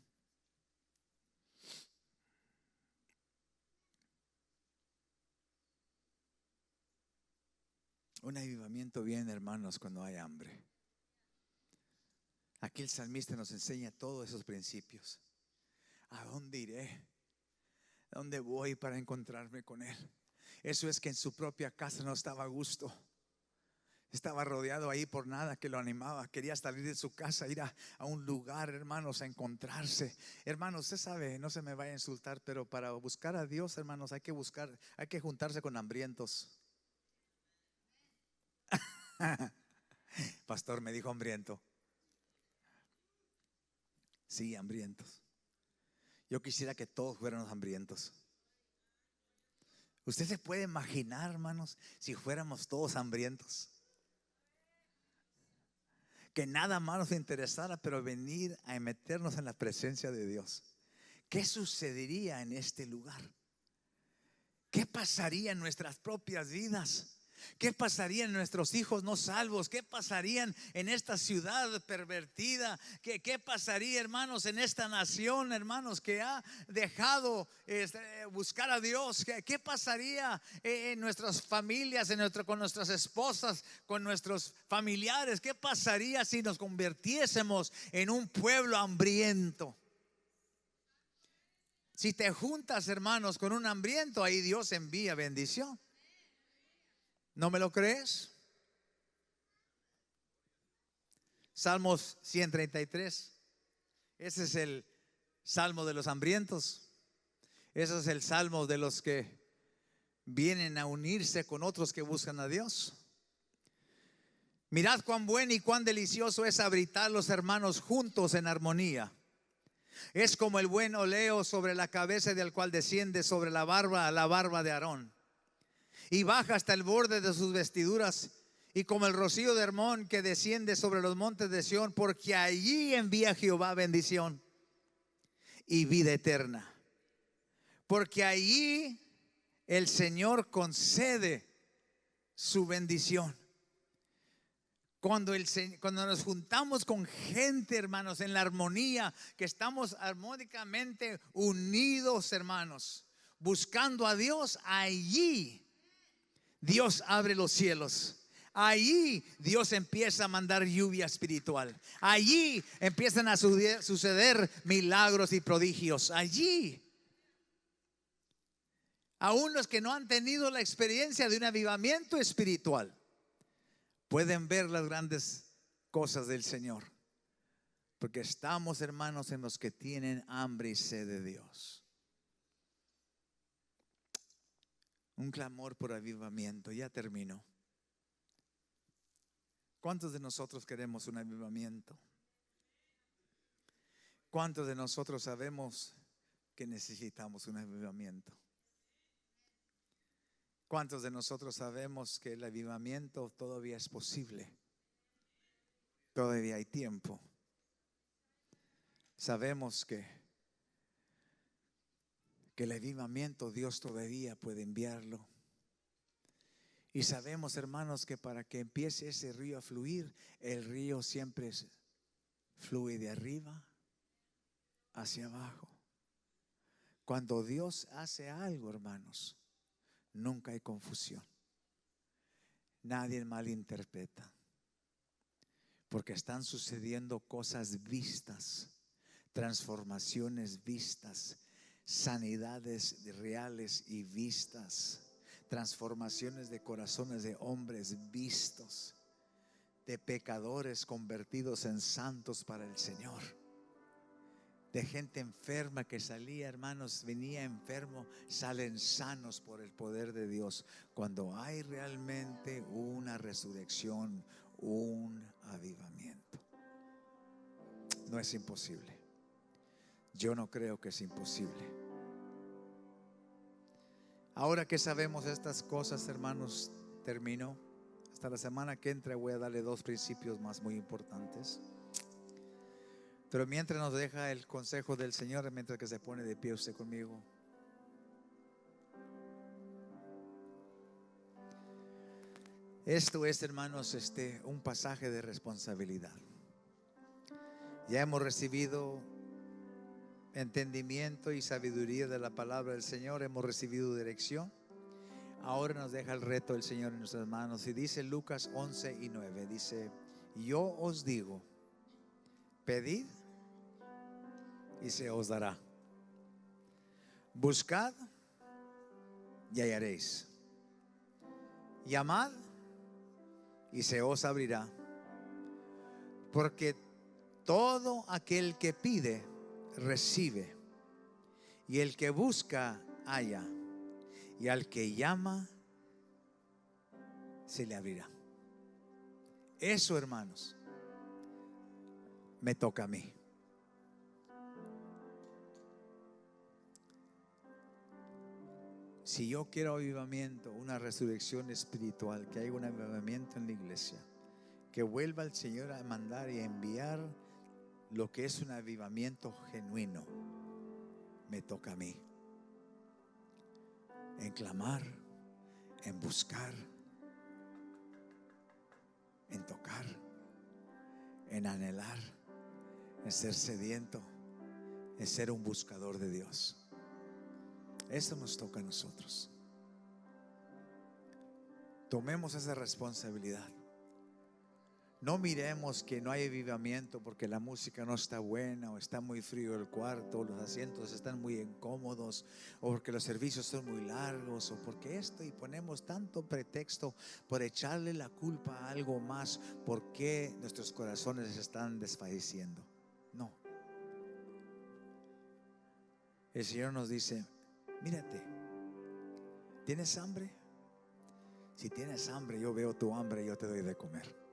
Un avivamiento viene, hermanos, cuando hay hambre. Aquí el salmista nos enseña todos esos principios. ¿A dónde iré? ¿A dónde voy para encontrarme con Él? Eso es que en su propia casa no estaba a gusto. Estaba rodeado ahí por nada que lo animaba. Quería salir de su casa, ir a un lugar, hermanos, a encontrarse. Hermanos, usted sabe, no se me vaya a insultar, pero para buscar a Dios, hermanos, hay que juntarse con hambrientos. Pastor me dijo hambriento. Sí, hambrientos. Yo quisiera que todos fuéramos hambrientos. ¿Usted se puede imaginar, hermanos, si fuéramos todos hambrientos? Que nada más nos interesara, pero venir a meternos en la presencia de Dios. ¿Qué sucedería en este lugar? ¿Qué pasaría en nuestras propias vidas? ¿Qué pasaría en nuestros hijos no salvos? ¿Qué pasaría en esta ciudad pervertida? ¿Qué pasaría, hermanos, en esta nación, hermanos, que ha dejado buscar a Dios? ¿Qué pasaría en nuestras familias, con nuestras esposas, con nuestros familiares? ¿Qué pasaría si nos convirtiésemos en un pueblo hambriento? Si te juntas, hermanos, con un hambriento, ahí Dios envía bendición. ¿No me lo crees? Salmos 133. Ese es el salmo de los hambrientos. Ese es el salmo de los que vienen a unirse con otros que buscan a Dios. Mirad cuán bueno y cuán delicioso es habitar los hermanos juntos en armonía. Es como el buen óleo sobre la cabeza, del cual desciende sobre la barba de Aarón, y baja hasta el borde de sus vestiduras, y como el rocío de Hermón que desciende sobre los montes de Sión, porque allí envía Jehová bendición y vida eterna. Porque allí el Señor concede su bendición. Cuando nos juntamos con gente, hermanos, en la armonía, que estamos armónicamente unidos, hermanos, buscando a Dios, allí Dios abre los cielos. Allí Dios empieza a mandar lluvia espiritual. Allí empiezan a suceder milagros y prodigios. Allí, aún los que no han tenido la experiencia de un avivamiento espiritual, pueden ver las grandes cosas del Señor. Porque estamos, hermanos, en los que tienen hambre y sed de Dios. Un clamor por avivamiento. Ya termino. ¿Cuántos de nosotros queremos un avivamiento? ¿Cuántos de nosotros sabemos que necesitamos un avivamiento? ¿Cuántos de nosotros sabemos que el avivamiento todavía es posible? Todavía hay tiempo. Sabemos que el avivamiento Dios todavía puede enviarlo. Y sabemos, hermanos, que para que empiece ese río a fluir, el río siempre fluye de arriba hacia abajo. Cuando Dios hace algo, hermanos, nunca hay confusión. Nadie malinterpreta. Porque están sucediendo cosas vistas, transformaciones vistas, sanidades reales y vistas, transformaciones de corazones de hombres vistos, de pecadores convertidos en santos para el Señor, de gente enferma que salía, hermanos, venía enfermo, salen sanos por el poder de Dios. Cuando hay realmente una resurrección, un avivamiento. No es imposible. Yo no creo que es imposible. Ahora que sabemos estas cosas, hermanos, termino. Hasta la semana que entra voy a darle 2 principios más muy importantes. Pero mientras nos deja el consejo del Señor, mientras que se pone de pie usted conmigo. Esto es, hermanos, un pasaje de responsabilidad. Ya hemos recibido entendimiento y sabiduría de la palabra del Señor, hemos recibido dirección. Ahora nos deja el reto del Señor en nuestras manos. Y dice Lucas 11:9, dice: yo os digo, pedid y se os dará, buscad y hallaréis, llamad y se os abrirá. Porque todo aquel que pide, recibe, y el que busca, halla, y al que llama, se le abrirá. Eso, hermanos, me toca a mí. Si yo quiero avivamiento, una resurrección espiritual, que haya un avivamiento en la iglesia, que vuelva el Señor a mandar y a enviar lo que es un avivamiento genuino, me toca a mí. En clamar, en buscar, en tocar, en anhelar, en ser sediento, en ser un buscador de Dios. Eso nos toca a nosotros. Tomemos esa responsabilidad. No miremos que no hay avivamiento porque la música no está buena, o está muy frío el cuarto, o los asientos están muy incómodos, o porque los servicios son muy largos, o porque esto, y ponemos tanto pretexto por echarle la culpa a algo más. ¿Por qué nuestros corazones se están desfalleciendo? No. El Señor nos dice: mírate, ¿tienes hambre? Si tienes hambre, yo veo tu hambre y yo te doy de comer.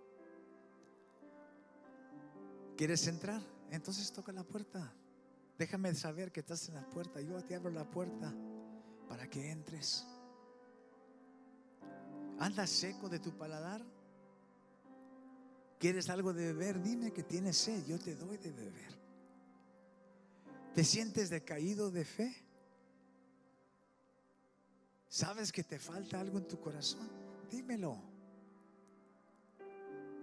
¿Quieres entrar? Entonces toca la puerta. Déjame saber que estás en la puerta. Yo te abro la puerta para que entres. ¿Andas seco de tu paladar? ¿Quieres algo de beber? Dime que tienes sed, yo te doy de beber. ¿Te sientes decaído de fe? ¿Sabes que te falta algo en tu corazón? Dímelo.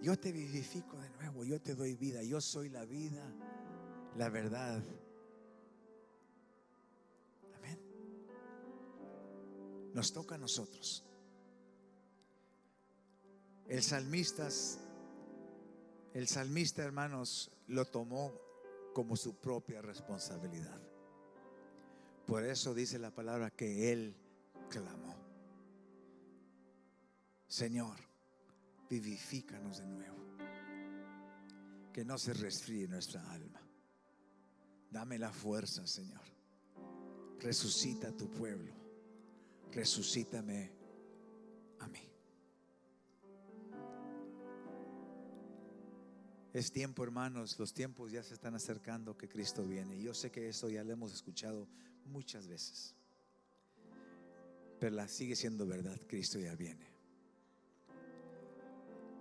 Yo te vivifico de nuevo, yo te doy vida. Yo soy la vida, la verdad. Amén. Nos toca a nosotros. El salmista, hermanos, lo tomó como su propia responsabilidad. Por eso dice la palabra que él clamó: Señor, vivifícanos de nuevo. que no se resfríe nuestra alma. Dame la fuerza, Señor. Resucita a tu pueblo. Resucítame a mí. Es tiempo, hermanos, los tiempos ya se están acercando que Cristo viene. Y yo sé que esto ya lo hemos escuchado muchas veces, pero sigue siendo verdad. Cristo ya viene.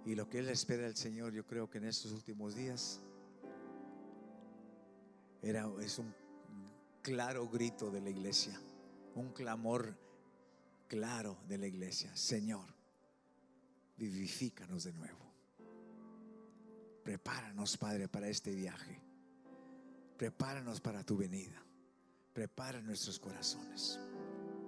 Y lo que Él espera del Señor, yo creo que en estos últimos días es un claro grito de la iglesia, un clamor claro de la iglesia: Señor, vivifícanos de nuevo. Prepáranos, Padre, para este viaje. Prepáranos para tu venida. Prepara nuestros corazones.